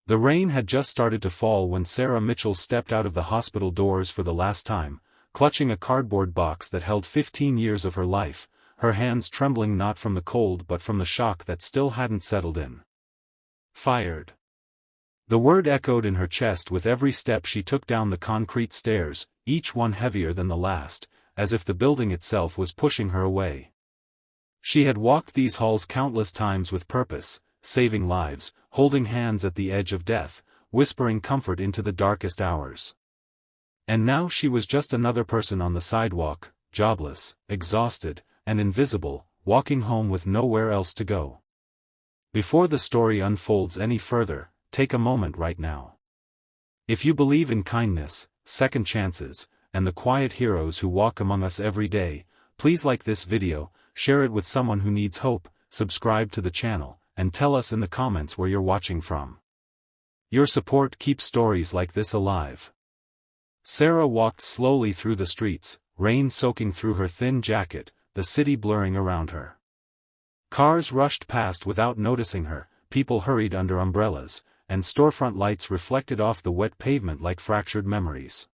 The rain had just started to fall when Sarah Mitchell stepped out of the hospital doors for the last time, clutching a cardboard box that held 15 years of her life, her hands trembling not from the cold but from the shock that still hadn't settled in. Fired. The word echoed in her chest with every step she took down the concrete stairs, each one heavier than the last, as if the building itself was pushing her away. She had walked these halls countless times with purpose, saving lives, holding hands at the edge of death, whispering comfort into the darkest hours. And now she was just another person on the sidewalk, jobless, exhausted, and invisible, walking home with nowhere else to go. Before the story unfolds any further, take a moment right now. If you believe in kindness, second chances, and the quiet heroes who walk among us every day, please like this video, share it with someone who needs hope, subscribe to the channel, and tell us in the comments where you're watching from. Your support keeps stories like this alive. Sarah walked slowly through the streets, rain soaking through her thin jacket, the city blurring around her. Cars rushed past without noticing her, people hurried under umbrellas, and storefront lights reflected off the wet pavement like fractured memories.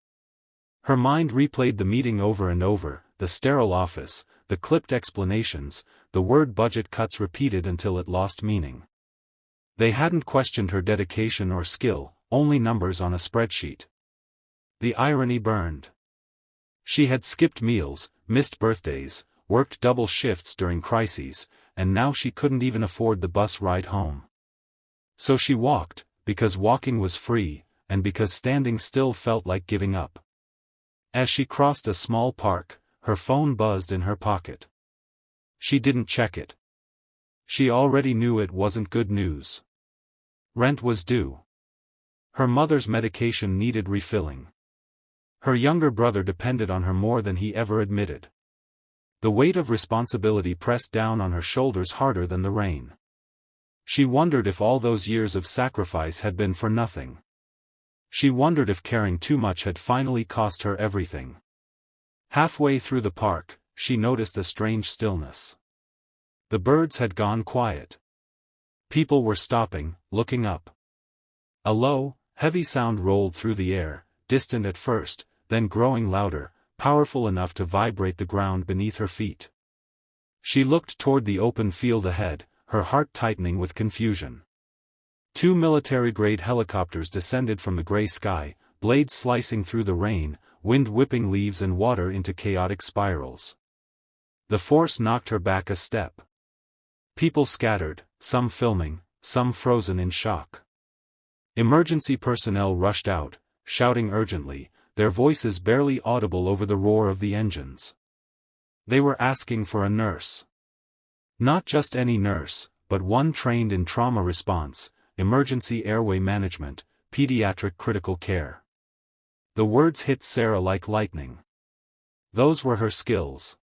Her mind replayed the meeting over and over, the sterile office, the clipped explanations, the word budget cuts repeated until it lost meaning. They hadn't questioned her dedication or skill, only numbers on a spreadsheet. The irony burned. She had skipped meals, missed birthdays, worked double shifts during crises, and now she couldn't even afford the bus ride home. So she walked, because walking was free, and because standing still felt like giving up. As she crossed a small park, her phone buzzed in her pocket. She didn't check it. She already knew it wasn't good news. Rent was due. Her mother's medication needed refilling. Her younger brother depended on her more than he ever admitted. The weight of responsibility pressed down on her shoulders harder than the rain. She wondered if all those years of sacrifice had been for nothing. She wondered if caring too much had finally cost her everything. Halfway through the park, she noticed a strange stillness. The birds had gone quiet. People were stopping, looking up. A low, heavy sound rolled through the air, distant at first, then growing louder, powerful enough to vibrate the ground beneath her feet. She looked toward the open field ahead, her heart tightening with confusion. 2 military-grade helicopters descended from the gray sky, blades slicing through the rain, wind whipping leaves and water into chaotic spirals. The force knocked her back a step. People scattered, some filming, some frozen in shock. Emergency personnel rushed out, shouting urgently, their voices barely audible over the roar of the engines. They were asking for a nurse. Not just any nurse, but one trained in trauma response, emergency airway management, pediatric critical care. The words hit Sarah like lightning. Those were her skills.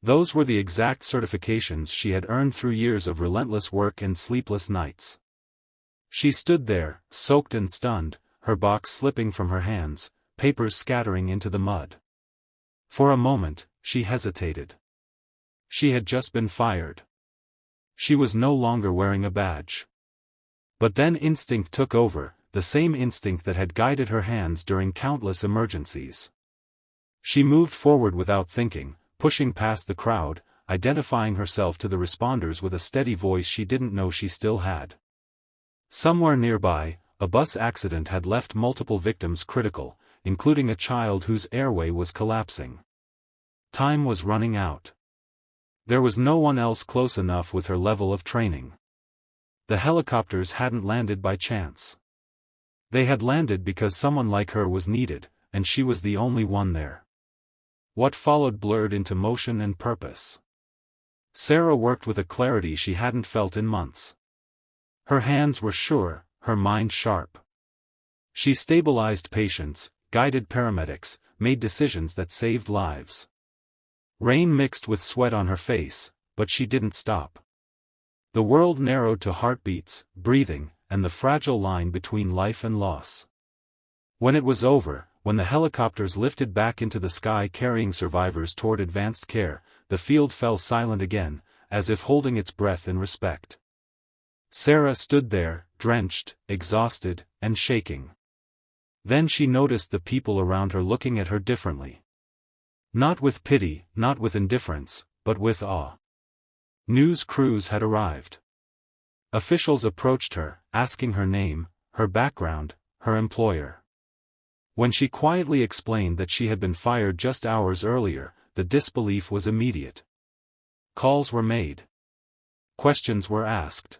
Those were the exact certifications she had earned through years of relentless work and sleepless nights. She stood there, soaked and stunned, her box slipping from her hands, papers scattering into the mud. For a moment, she hesitated. She had just been fired. She was no longer wearing a badge. But then instinct took over, the same instinct that had guided her hands during countless emergencies. She moved forward without thinking, pushing past the crowd, identifying herself to the responders with a steady voice she didn't know she still had. Somewhere nearby, a bus accident had left multiple victims critical, including a child whose airway was collapsing. Time was running out. There was no one else close enough with her level of training. The helicopters hadn't landed by chance. They had landed because someone like her was needed, and she was the only one there. What followed blurred into motion and purpose. Sarah worked with a clarity she hadn't felt in months. Her hands were sure, her mind sharp. She stabilized patients, guided paramedics, made decisions that saved lives. Rain mixed with sweat on her face, but she didn't stop. The world narrowed to heartbeats, breathing, and the fragile line between life and loss. When it was over, when the helicopters lifted back into the sky carrying survivors toward advanced care, the field fell silent again, as if holding its breath in respect. Sarah stood there, drenched, exhausted, and shaking. Then she noticed the people around her looking at her differently. Not with pity, not with indifference, but with awe. News crews had arrived. Officials approached her, asking her name, her background, her employer. When she quietly explained that she had been fired just hours earlier, the disbelief was immediate. Calls were made. Questions were asked.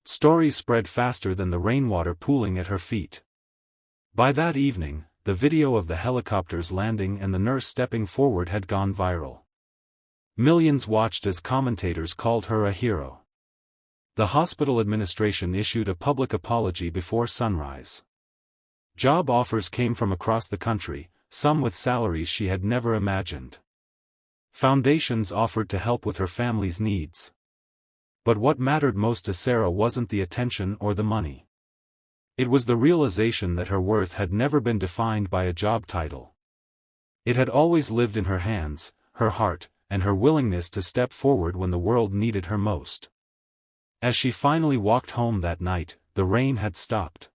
Stories spread faster than the rainwater pooling at her feet. By that evening, the video of the helicopter's landing and the nurse stepping forward had gone viral. Millions watched as commentators called her a hero. The hospital administration issued a public apology before sunrise. Job offers came from across the country, some with salaries she had never imagined. Foundations offered to help with her family's needs. But what mattered most to Sarah wasn't the attention or the money. It was the realization that her worth had never been defined by a job title. It had always lived in her hands, her heart, and her willingness to step forward when the world needed her most. As she finally walked home that night, the rain had stopped.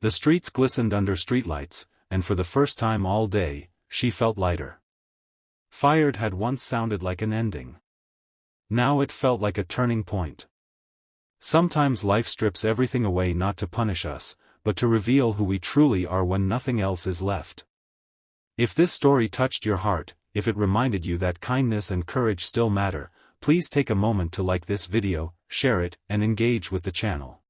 The streets glistened under streetlights, and for the first time all day, she felt lighter. Fired had once sounded like an ending. Now it felt like a turning point. Sometimes life strips everything away not to punish us, but to reveal who we truly are when nothing else is left. If this story touched your heart, if it reminded you that kindness and courage still matter, please take a moment to like this video, share it, and engage with the channel.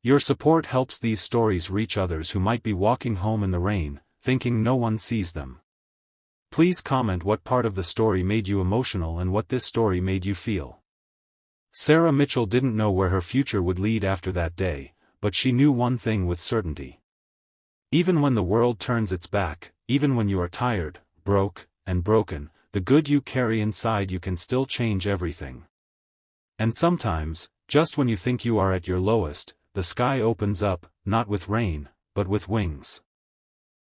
Your support helps these stories reach others who might be walking home in the rain, thinking no one sees them. Please comment what part of the story made you emotional and what this story made you feel. Sarah Mitchell didn't know where her future would lead after that day, but she knew one thing with certainty. Even when the world turns its back, even when you are tired, broke, and broken, the good you carry inside you can still change everything. And sometimes, just when you think you are at your lowest, the sky opens up, not with rain, but with wings.